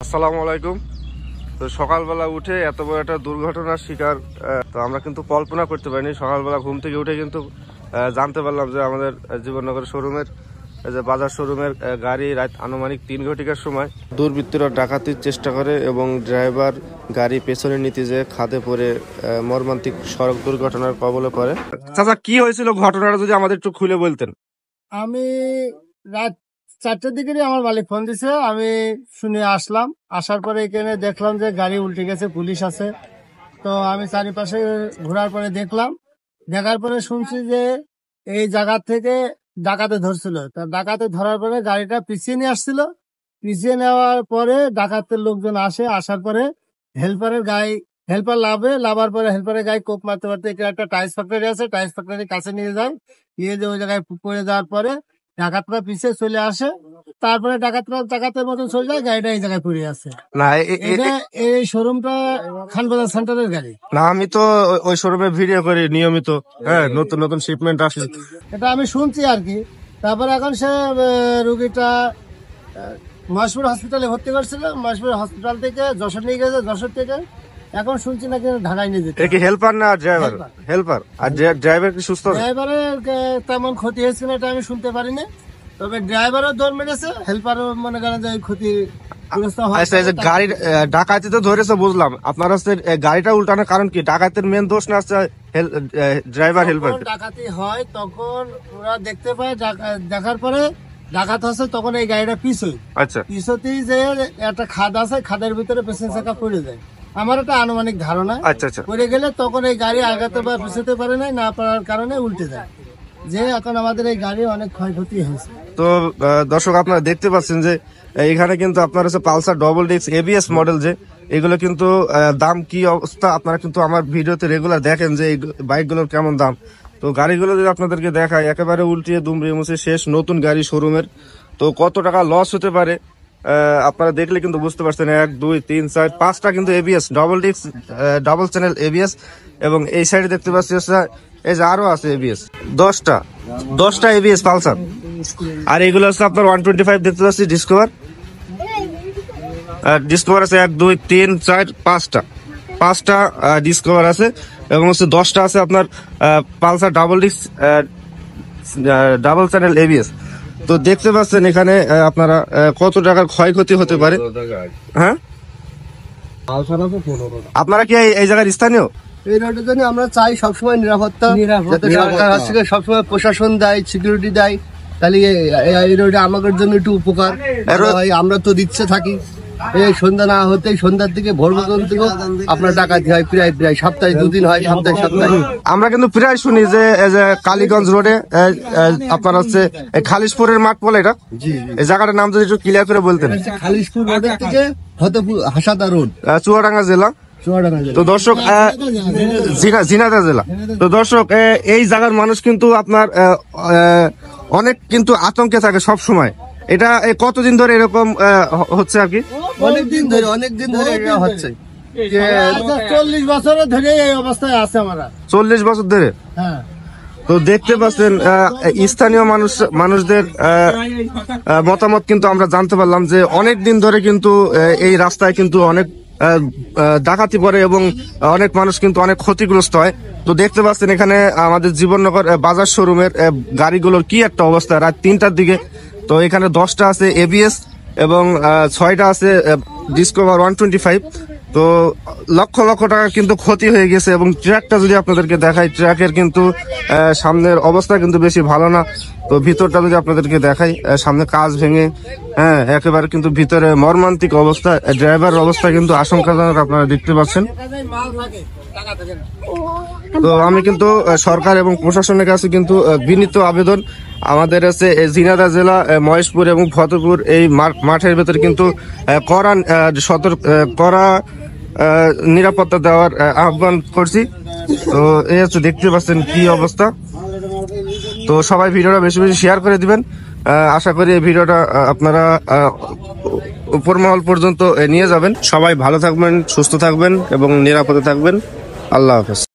আসসালামু আলাইকুম। তো সকালবেলা উঠে এত বড় একটা দুর্ঘটনার শিকার তো আমরা কিন্তু কল্পনা করতে পারিনি। সকালবেলা ঘুম থেকে উঠে কিন্তু জানতে পারলাম যে আমাদের জীবননগর শোরুমের যে বাজার শোরুমের গাড়ি রাত আনুমানিক 3 ঘটিকার সময় দুর্বৃত্তরা ডাকাতির চেষ্টা করে এবং ড্রাইভার গাড়ি পেছনে নিতে যেয়ে খাদে পড়ে মর্মান্তিক সড়ক দুর্ঘটনার কবলে পড়ে। চাচা, কি হয়েছিল ঘটনাটা যদি আমাদের একটু খুলে বলতেন। আমি রাত 4টার দিকে আমার মালিক ফোন দিছে, আমি শুনে আসলাম। আসার পরে এখানে দেখলাম যে গাড়ি উল্টে গেছে, পুলিশ আছে। তো আমি চারিপাশে ঘোরার পরে দেখার পরে শুনছি যে এই জায়গা থেকে ডাকাতে ধরছিল। তা ডাকাতে ধরার পরে গাড়িটা পিছিয়ে নিয়ে আসছিল। পিছিয়ে নেওয়ার পরে ডাকাতের লোকজন আসার পরে হেল্পার লাভার পরে হেল্পারের গায়ে কোপ মারতে মারতে এখানে একটা টাইলস ফ্যাক্টরি আছে, টাইলস ফ্যাক্টরির কাছে নিয়ে যায়। নিয়ে যে ওই জায়গায় পড়ে যাওয়ার পরে ডাকাতরা পিছিয়ে চলে আসে। তারপরে ডাকাতের মতন চলে যায়, গাড়িটা এই জায়গায় পড়ে আছে। না, এই শোরুমটা খানবাজার সেন্টারের গাড়ি না, আমি তো ওই শোরুমে ভিডিও করি নিয়মিত। হ্যাঁ, নতুন নতুন শিপমেন্ট আসে, এটা আমি শুনছি আর কি। তারপরে এখন সে রুগীটা মহেশপুর হসপিটালে ভর্তি করছিল। মহেশপুর হসপিটাল থেকে যশোর নিয়ে গেছে, যশোর থেকে এখন শুনছি নাকি ঢাকায় নিয়ে যেতে। কি হেল্পার না ড্রাইভার? হেল্পার। আর ড্রাইভার কি সুস্থ? ড্রাইভারের তেমন ক্ষতি হয়েছে না, এটা আমি শুনতে পারিনি। তবে ড্রাইভারও দৌড় মেরেছে, হেল্পারও মনে করেন যে ক্ষতি। গাড়ি ডাকাতি তো ধরেছে বুঝলাম, আপনার হচ্ছে গাড়িটা উল্টানোর কারণ কি? ডাকাতের মেন দোষ না ড্রাইভার হেল্পার? ডাকাতি হয় তখন ওরা দেখতে পায়, দেখার পরে ডাকাত হচ্ছে তখন এই গাড়িটা পিছোয়। আচ্ছা, পিছতেই যে একটা খাদ আছে, খাদের ভিতরে পেছন চাকা পড়ে যায়। আমার একটা আনুমানিক ধারণা। আচ্ছা আচ্ছা। পড়ে গেলে তখন এই গাড়ি আগাতে বা পিছতে পারে না পারার কারণে উল্টে যায়। যে এখন আমাদের এই গাড়ি অনেক ক্ষয়ক্ষতি হয়েছে। তো দর্শক, আপনারা দেখতে পাচ্ছেন যে এখানে কিন্তু আপনার হচ্ছে Pulsar double disc ABS model, যে এগুলো কিন্তু দাম কি অবস্থা আপনারা কিন্তু আমার ভিডিওতে রেগুলার দেখেন যে এই বাইকগুলোর কেমন দাম। তো গাড়িগুলো যদি আপনাদেরকে দেখায়, একেবারে উল্টিয়ে দুমড়িয়ে মুছে শেষ, নতুন গাড়ি শোরুমের। তো কত টাকা লস হতে পারে আপনারা দেখলে কিন্তু বুঝতে পারছেন। 1 2 3 4 5টা কিন্তু ABS double disc, double channel ABS. এবং এই সাইডে দেখতে পাচ্ছি এই যে আরো আছে এবিএস 10টা এবিএস পালসার। আর এগুলো হচ্ছে আপনার 125 দেখতে পাচ্ছি ডিসকভার আছে 1 2 3 4 5টা ডিসকভার আছে। এবং হচ্ছে 10টা আছে আপনার Pulsar double disc double channel ABS. তো দেখতে পাচ্ছেন এখানে আপনারা কত টাকার ক্ষয়ক্ষতি হতে পারে। হ্যাঁ, আপনারা কি এই জায়গার স্থানীয়? এই রোডের জন্য আমরা চাই সবসময় নিরাপত্তা, যাতে সরকার কাছ থেকে সবসময় প্রশাসন দেয়, সিকিউরিটি দেয়। তাহলে এই রোডে আমাদের জন্য একটু উপকার আমরা তো দিচ্ছে থাকি। এই সন্ধ্যা না হতে সন্ধ্যার দিকে ভোর পর্যন্ত আপনার ডাকাতি হয়, প্রায় সপ্তাহে 2 দিন হয়, সপ্তাহে। আমরা কিন্তু প্রায় শুনি যে কালীগঞ্জ রোডে আপনার হচ্ছে খালিশপুরের মাঠ বলে, এটা এই জায়গাটার নাম যদি একটু ক্লিয়ার করে বলতেন। খালিশপুর রোডের থেকে ফতেপুর হাসাদা রোড, চুয়াডাঙ্গা জেলা। তো দর্শক, ঝিনাইদহ জেলা। তো দর্শক, এই জায়গার মানুষ কিন্তু আপনার অনেক কিন্তু আতঙ্কে থাকে সব সময়। এটা কতদিন ধরে এরকম হচ্ছে আর কি? অনেকদিন ধরে হচ্ছে। 40 বছর ধরে এই অবস্থায় আছে আমরা। 40 বছর ধরে? হ্যাঁ। তো দেখতে পাচ্ছেন স্থানীয় মানুষদের মতামত কিন্তু আমরা জানতে পারলাম যে অনেক দিন ধরে কিন্তু এই রাস্তায় কিন্তু অনেক ডাকাতি পড়ে এবং অনেক মানুষ কিন্তু অনেক ক্ষতিগ্রস্ত হয়। তো দেখতে পাচ্ছেন এখানে আমাদের জীবননগর বাজার শোরুমের গাড়িগুলোর কি একটা অবস্থা রাত 3টার দিকে। তো এখানে 10টা আছে এবিএস এবং 6টা আছে ডিসকভার 125। তো লক্ষ লক্ষ টাকা কিন্তু ক্ষতি হয়ে গেছে। এবং ট্রাকটা যদি আপনাদেরকে দেখাই, ট্রাকের কিন্তু সামনের অবস্থা কিন্তু বেশি ভালো না। তো ভিতরটা যদি আপনাদেরকে দেখাই, সামনে কাজ ভেঙে একেবারে কিন্তু ভিতরে মর্মান্তিক অবস্থা। ড্রাইভারের অবস্থা কিন্তু আশঙ্কাজনক, আপনারা দেখতে পাচ্ছেন। তো আমি কিন্তু সরকার এবং প্রশাসনের কাছে কিন্তু বিনীত আবেদন, আমাদের আছে ঝিনাইদহ জেলা মহেশপুর এবং ফতেপুর এই মাঠের ভেতরে কিন্তু কড়া নিরাপত্তা দেওয়ার আহ্বান করছি। তো এই হচ্ছে দেখতে পাচ্ছেন কি অবস্থা। তো সবাই ভিডিওটা বেশি বেশি শেয়ার করে দিবেন। আশা করি এই ভিডিওটা আপনারা উপর মহল পর্যন্ত নিয়ে যাবেন। সবাই ভালো থাকবেন, সুস্থ থাকবেন এবং নিরাপদে থাকবেন। আল্লাহ হাফেজ।